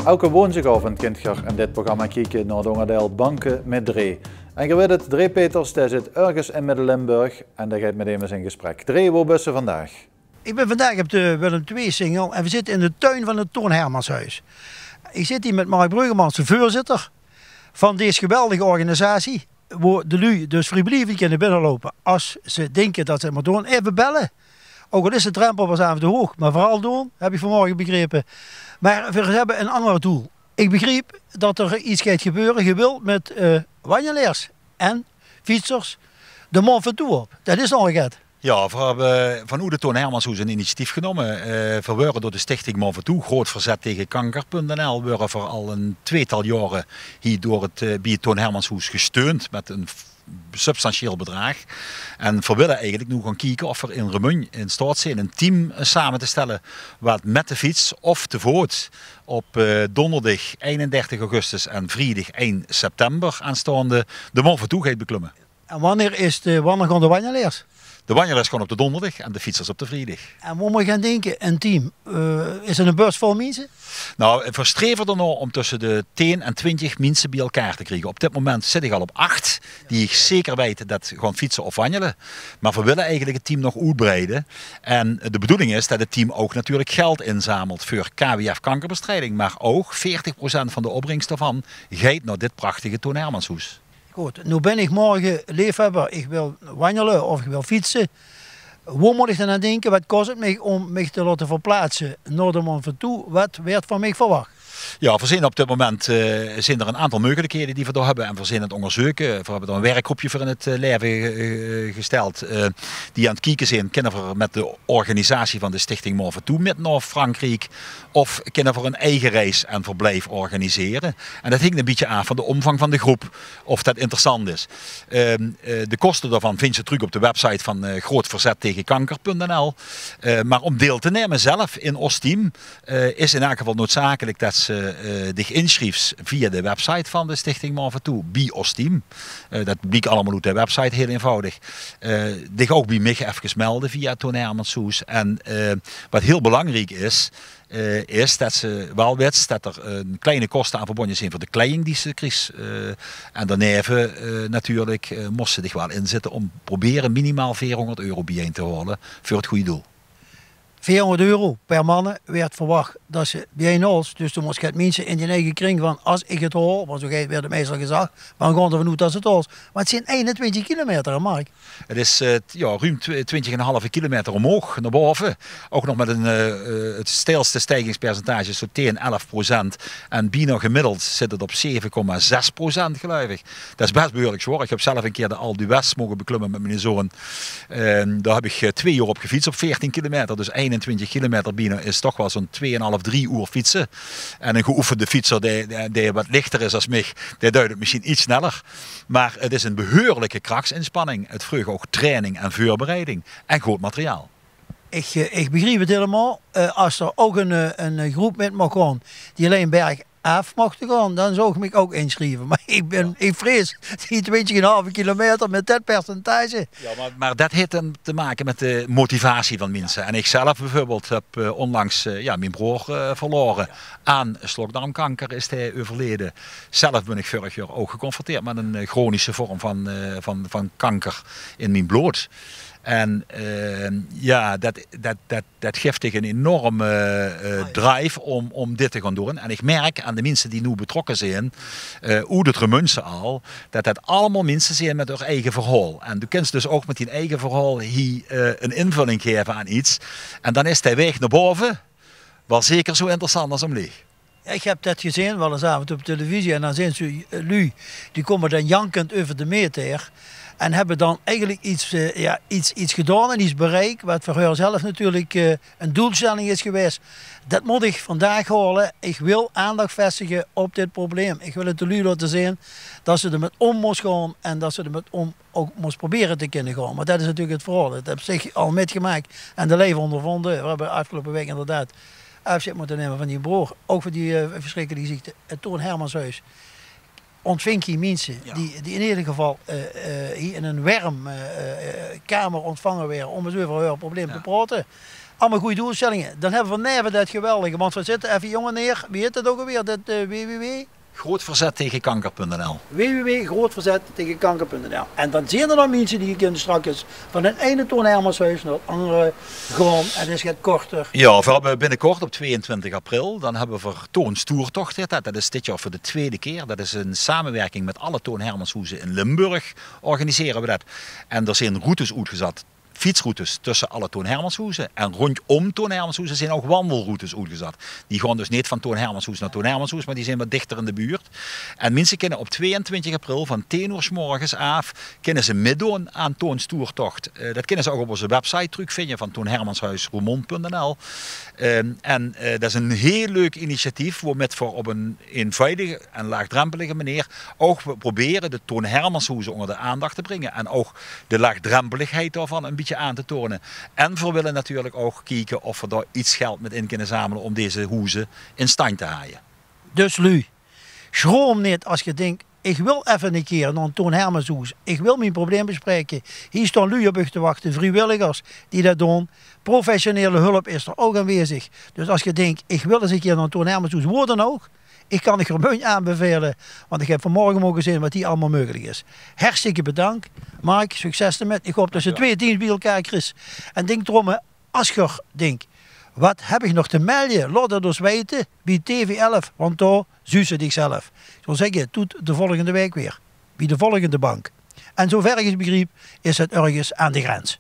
Elke woensdagavond kunt je in dit programma kijken naar het onderdeel Banken met Dree. En je weet het, Dree Peters die zit ergens in Midden-Limburg en daar gaat met hem eens in gesprek. Dree, waar ben je vandaag? Ik ben vandaag op de Willem II-singel en we zitten in de tuin van het Toon Hermanshuis. Ik zit hier met Mark Bruggemans, de voorzitter van deze geweldige organisatie. Waar de lui dus vrijblijvend kunnen binnenlopen als ze denken dat ze het maar doen. Even bellen. Ook al is de drempel pas even te hoog, maar vooral doen, heb ik vanmorgen begrepen. Maar we hebben een ander doel. Ik begreep dat er iets gaat gebeuren. Je wilt met wandelaars en fietsers de Mont Ventoux op. Dat is al gehad. Ja, we hebben van de Toon Hermanshoes een initiatief genomen. Verworven door de stichting Mont Ventoux, Groot Verzet tegen Kanker.nl. We hebben al een tweetal jaren hier door bij het Toon Hermanshoes gesteund met een substantieel bedrag. En we willen eigenlijk nu gaan kijken of er in Remun in staat zijn een team samen te stellen wat met de fiets of te voet op donderdag 31 augustus en vrijdag 1 september aanstaande de Mont Ventoux gaat beklimmen. En wanneer gaan de wandelaars? De wandelaars gaan op de donderdag en de fietsers op de vrijdag. En wat moet je gaan denken? Een team. Is er een bus vol mensen? Nou, we streven er nou om tussen de 10 en 20 mensen bij elkaar te krijgen. Op dit moment zit ik al op 8, die ik zeker weet dat gaan fietsen of wandelen. Maar we willen eigenlijk het team nog uitbreiden. En de bedoeling is dat het team ook natuurlijk geld inzamelt voor KWF kankerbestrijding. Maar ook 40% van de opbrengst daarvan gaat naar dit prachtige Toon Hermanshoes. Goed, nu ben ik morgen liefhebber. Ik wil wandelen of ik wil fietsen. Hoe moet ik dan aan denken? Wat kost het mij om mij te laten verplaatsen naar de Mont Ventoux? Wat werd van mij verwacht? Ja, we zijn op dit moment zijn er een aantal mogelijkheden die we daar hebben en we zijn het onderzoeken. We hebben er een werkgroepje voor in het leven gesteld die aan het kijken zijn. Kunnen we met de organisatie van de stichting Mont Ventoux met naar Frankrijk of kunnen we een eigen reis en verblijf organiseren. En dat hangt een beetje af van de omvang van de groep of dat interessant is. De kosten daarvan vind je terug op de website van Groot Verzet tegen Kanker.nl. Maar om deel te nemen zelf in ons team is in elk geval noodzakelijk dat ze zich inschrijft via de website van de stichting Mont Ventoux bij ons team. Dat blijkt allemaal op de website, heel eenvoudig. Zich ook bij mij even melden via Toon Hermanshoes. En wat heel belangrijk is dat ze wel weten dat er een kleine kosten aan verbonden zijn voor de kleding die ze krijgt. En daarna natuurlijk moest ze zich wel inzetten om proberen minimaal €400 bijeen te halen voor het goede doel. €400 per man werd verwacht dat ze bij ons, dus toen moest je het mensen in je eigen kring van als ik het hoor, want zo werd het meestal gezegd, maar dan gaan we nu dat het was. Maar het zijn 21 kilometer, Mark. Het is ruim 20,5 kilometer omhoog naar boven. Ook nog met het steilste stijgingspercentage, zo 10-11%. En bijna gemiddeld zit het op 7,6% geloof ik. Dat is best behoorlijk zwaar. Ik heb zelf een keer de Alpe d'Huez mogen beklimmen met mijn zoon. Daar heb ik 2 uur op gefietst op 14 kilometer. Dus 21 kilometer bijna is toch wel zo'n 2,5-3 uur fietsen. En een geoefende fietser die wat lichter is als mij, die duidt het misschien iets sneller. Maar het is een behoorlijke krachtsinspanning. Het vraagt ook training en voorbereiding en goed materiaal. Ik begrijp het helemaal. Als er ook een groep met mag gaan die alleen berg af mocht gaan, dan zou ik me ook inschrijven. Maar ik vrees die 20,5 kilometer met dat percentage. Ja, maar dat heeft te maken met de motivatie van mensen. En ik zelf bijvoorbeeld heb onlangs mijn broer verloren. Aan slokdarmkanker is hij overleden. Zelf ben ik vorig jaar ook geconfronteerd met een chronische vorm van kanker in mijn bloed. En dat geeft zich een enorme drive om dit te gaan doen. En ik merk aan de mensen die nu betrokken zijn, hoe het Remunse al, dat allemaal mensen zijn met hun eigen verhaal. En je kunt dus ook met die eigen verhaal hier een invulling geven aan iets. En dan is die weg naar boven wel zeker zo interessant als omleeg. Ik heb dat gezien wel eens avond op televisie en dan zijn ze lui, die komen dan jankend over de meter. En hebben dan eigenlijk iets gedaan en iets bereikt, wat voor haar zelf natuurlijk een doelstelling is geweest. Dat moet ik vandaag halen. Ik wil aandacht vestigen op dit probleem. Ik wil het de lui laten zien dat ze er met om moest gaan en dat ze er met om ook moest proberen te kunnen gaan. Maar dat is natuurlijk het verhaal. Dat heb ik al metgemaakt en de leven ondervonden. We hebben afgelopen week inderdaad afscheid moeten nemen van die broer. Ook voor die verschrikkelijke ziekte. Het Toon Hermanshuis ontving je mensen die in ieder geval hier in een warm kamer ontvangen werden om eens over hun probleem te praten. Allemaal goede doelstellingen. Dan hebben we neven dat geweldige. Want we zitten even jongen neer. Wie heet dat ook alweer? Dat www? Grootverzet tegen kanker.nl. www.grootverzettegenkanker.nl. En dan zien er dan mensen die kunnen straks van het ene Toon Hermanshuis naar het andere gaan. En het gaat korter. Ja, we hebben binnenkort op 22 april, dan hebben we voor Toon Stoertocht. Dat is dit jaar voor de tweede keer. Dat is een samenwerking met alle Toon Hermanshoezen in Limburg. Organiseren we dat. En er zijn routes uitgezet. Fietsroutes tussen alle Toon Hermanshoezen en rondom Toon Hermanshoezen zijn ook wandelroutes uitgezet. Die gaan dus niet van Toon Hermanshoes naar Toon Hermanshoes, maar die zijn wat dichter in de buurt. En mensen kunnen op 22 april van 10 uur 's morgens af kunnen ze meedoen aan Toon Stoertocht. Dat kunnen ze ook op onze website terugvinden van toonhermanshuisroermond.nl. Dat is een heel leuk initiatief waarmee we op een eenvoudige en laagdrempelige manier ook proberen de Toon Hermanshoezen onder de aandacht te brengen en ook de laagdrempeligheid daarvan een beetje aan te tonen. En we willen natuurlijk ook kijken of we daar iets geld met in kunnen zamelen om deze hoezen in stand te halen. Dus Lu, schroom niet als je denkt, ik wil even een keer naar een Toon Hermanshoes. Ik wil mijn probleem bespreken. Hier staan Lu op u te wachten, vrijwilligers die dat doen. Professionele hulp is er ook aanwezig. Dus als je denkt, ik wil eens een keer naar een Toon Hermanshoes, waar dan ook. Ik kan het gewoon aanbevelen, want ik heb vanmorgen mogen zien wat hier allemaal mogelijk is. Hartstikke bedankt. Mark, succes ermee. Ik hoop dat je 2 teams bij elkaar krijgt. En denk erom, als je denkt, wat heb ik nog te melden? Laat dat dus weten bij TV11, want daar zuus het zichzelf. Ik wil zeggen, tot de volgende week weer. Bij de volgende bank. En zover ik het begreep, is het ergens aan de grens.